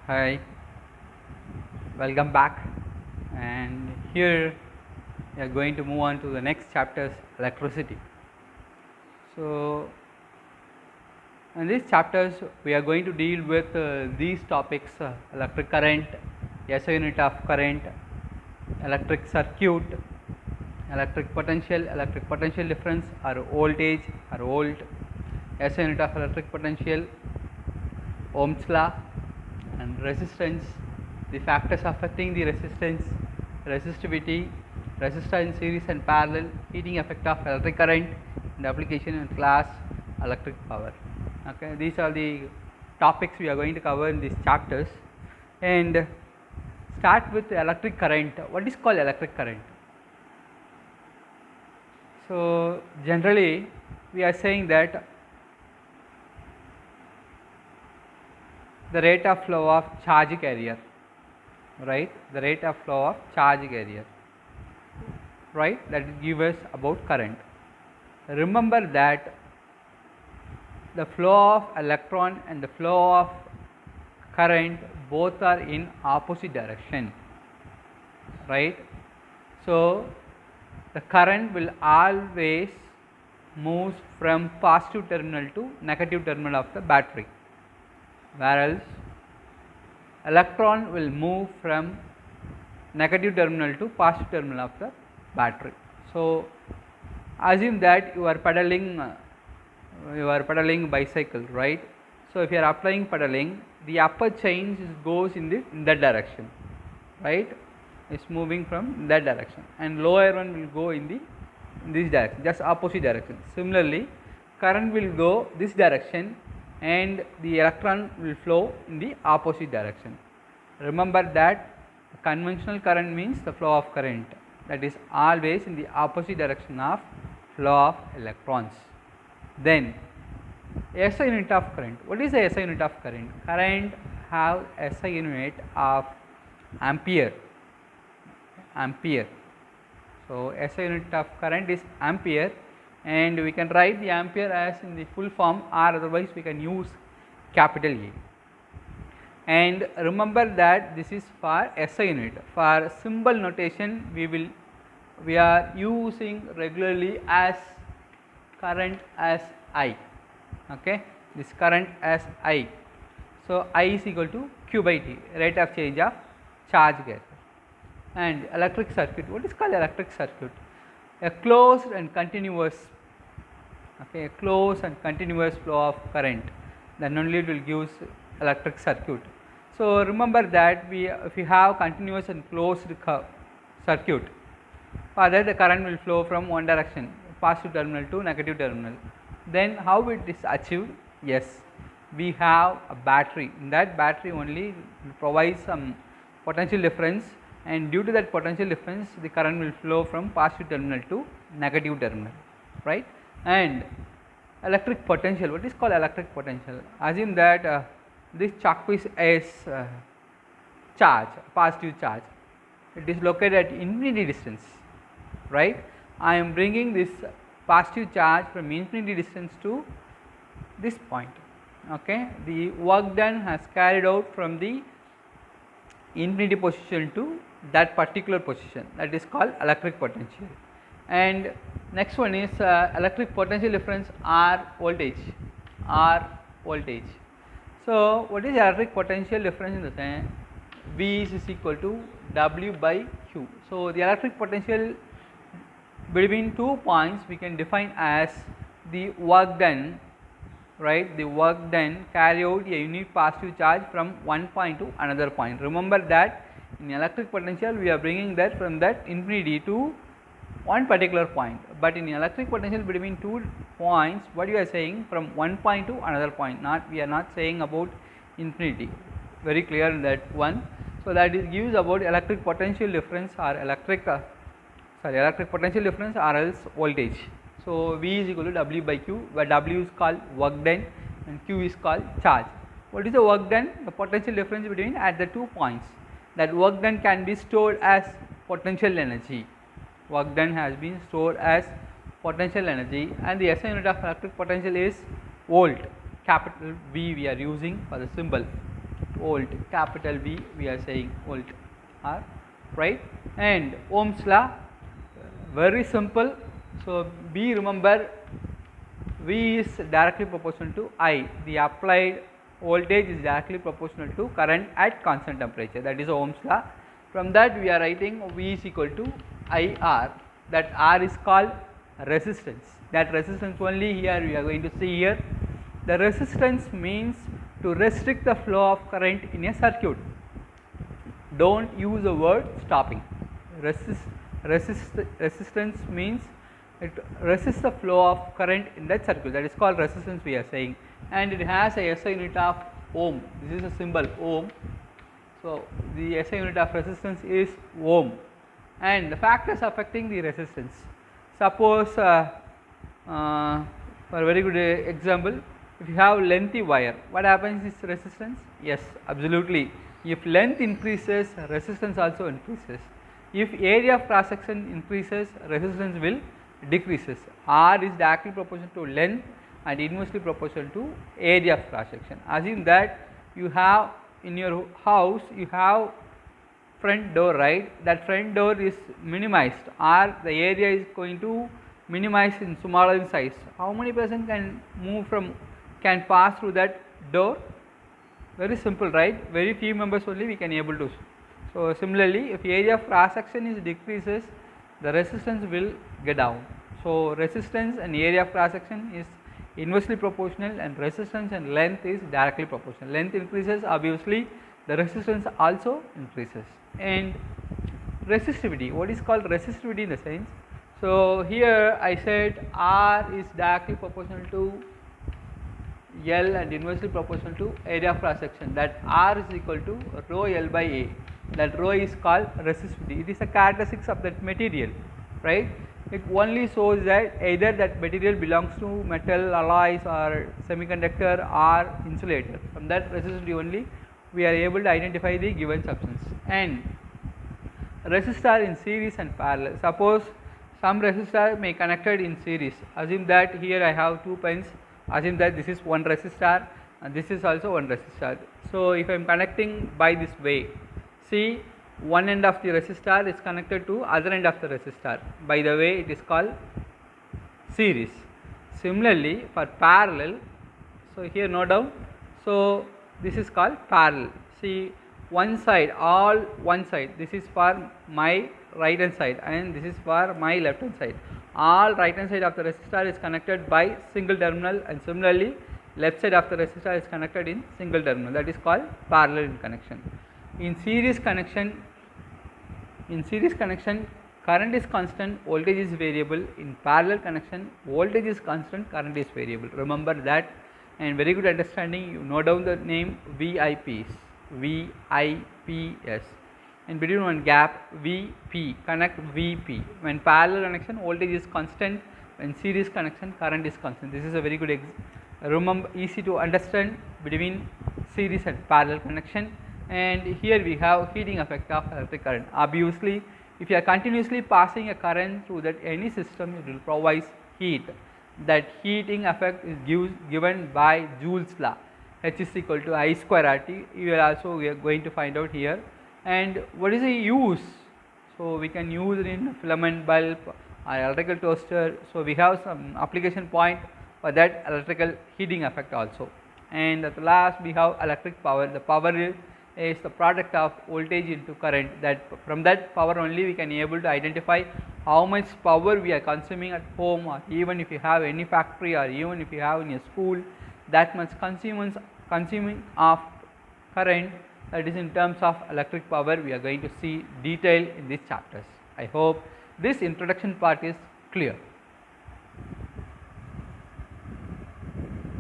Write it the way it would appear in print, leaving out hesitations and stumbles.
Hi, welcome back. And here we are going to move on to the next chapters, electricity. So, in these chapters, we are going to deal with these topics: electric current, SI unit of current, electric circuit, electric potential difference, or voltage or volt, SI unit of electric potential, Ohm's law, and resistance, the factors affecting the resistance, resistivity, resistor in series and parallel, heating effect of electric current, and application in class electric power. Okay, these are the topics we are going to cover in these chapters. And start with electric current. What is called electric current? So generally we are saying that the rate of flow of charge carrier, right? The rate of flow of charge carrier, right? That will give us about current. Remember that the flow of electron and the flow of current both are in opposite direction, right? So the current will always move from positive terminal to negative terminal of the battery, whereas electron will move from negative terminal to positive terminal of the battery. So assume that you are pedaling bicycle, right? So if you are applying pedaling, the upper chain goes in that direction, right? It's moving from that direction, and lower one will go in this direction, just opposite direction. Similarly, current will go this direction and the electron will flow in the opposite direction. Remember that conventional current means the flow of current, that is always in the opposite direction of flow of electrons. Then SI unit of current. What is the SI unit of current? Current have SI unit of ampere. So SI unit of current is ampere, and we can write the ampere as in the full form, or otherwise we can use capital A. And remember that this is for SI unit. For symbol notation, we are using regularly as current as I. Okay, this current as I. So I is equal to Q by T, rate of change of charge carrier. And electric circuit. What is called electric circuit? A closed and continuous, okay, a closed and continuous flow of current, then only it will give electric circuit. So remember that if we have continuous and closed circuit, for that the current will flow from one direction, positive terminal to negative terminal. Then how it is achieved? Yes, we have a battery. In that battery only provides some potential difference, and due to that potential difference the current will flow from positive terminal to negative terminal, right? And electric potential. What is called electric potential? Assume that this chalk piece is charge, positive charge. It is located at infinity distance, right? I am bringing this positive charge from infinity distance to this point. Okay, the work done has carried out from the infinity position to that particular position, that is called electric potential. And next one is electric potential difference R voltage. So what is electric potential difference in the sense? V is equal to W by Q. So the electric potential between 2 points we can define as the work done, right? The work done carry out a unit positive charge from one point to another point. Remember that in electric potential we are bringing that from that infinity to one particular point, but in electric potential between 2 points, what you are saying from one point to another point, we are not saying about infinity. Very clear in that one. So that is gives about electric potential difference or electric potential difference or else voltage. So V is equal to W by Q, where W is called work done and Q is called charge. What is the work done? The potential difference between at the 2 points. That work done can be stored as potential energy. Work done has been stored as potential energy, and the SI unit of electric potential is volt, capital V we are using for the symbol. volt, capital V we are saying volt R, right? And Ohm's law, very simple. So B, remember, V is directly proportional to I. The applied voltage is directly proportional to current at constant temperature, that is Ohm's law. From that we are writing V is equal to IR, that R is called resistance. That resistance only here we are going to see here. The resistance means to restrict the flow of current in a circuit. Don't use the word stopping. Resistance means it resists the flow of current in that circuit, that is called resistance we are saying, and it has a SI unit of ohm. This is a symbol ohm. So the SI unit of resistance is ohm, and the factors affecting the resistance. Suppose for a very good example, if you have lengthy wire, what happens is resistance? Yes, absolutely. If length increases, resistance also increases. If area of cross section increases, resistance will decreases. R is directly proportional to length and inversely proportional to area of cross section. Assume that you have in your house, you have front door, right? That front door is minimized, or the area is going to minimize in smaller in size. How many person can pass through that door? Very simple, right? Very few members only we can able to. So similarly, if area of cross section is decreases, the resistance will get down. So resistance and area of cross section is inversely proportional, and resistance and length is directly proportional. Length increases, obviously the resistance also increases. And resistivity, what is called resistivity in the sense? So here I said R is directly proportional to L and inversely proportional to area of cross section, that R is equal to rho L by A. That rho is called resistivity. It is a characteristics of that material, right? It only shows that either that material belongs to metal, alloys, or semiconductor, or insulator. From that resistivity only we are able to identify the given substance. And resistor in series and parallel. Suppose some resistor may connected in series. Assume that here I have two pens. Assume that this is one resistor and this is also one resistor. So if I am connecting by this way, see, one end of the resistor is connected to other end of the resistor. By the way, it is called series. Similarly, for parallel, so here no doubt. So this is called parallel. See, one side, all one side. This is for my right hand side, and this is for my left hand side. All right hand side of the resistor is connected by single terminal, and similarly left side of the resistor is connected in single terminal. That is called parallel connection. In series connection, current is constant, voltage is variable. In parallel connection, voltage is constant, current is variable. Remember that, and very good understanding. You note down the name VIPs, VIPs. And between one gap, VP, connect VP. When parallel connection, voltage is constant. When series connection, current is constant. This is a very good remember, easy to understand between series and parallel connection. And here we have heating effect of electric current. Obviously, if you are continuously passing a current through that any system, it will provide heat. That heating effect is given by Joule's law. H is equal to I square RT. We are going to find out here. And what is the use? So we can use it in filament bulb or electrical toaster. So we have some application point for that electrical heating effect also. And at last we have electric power. The power is the product of voltage into current. That from that power only we can able to identify how much power we are consuming at home, or even if you have any factory, or even if you have in a school, that much consuming of current, that is in terms of electric power. We are going to see detail in these chapters. I hope this introduction part is clear.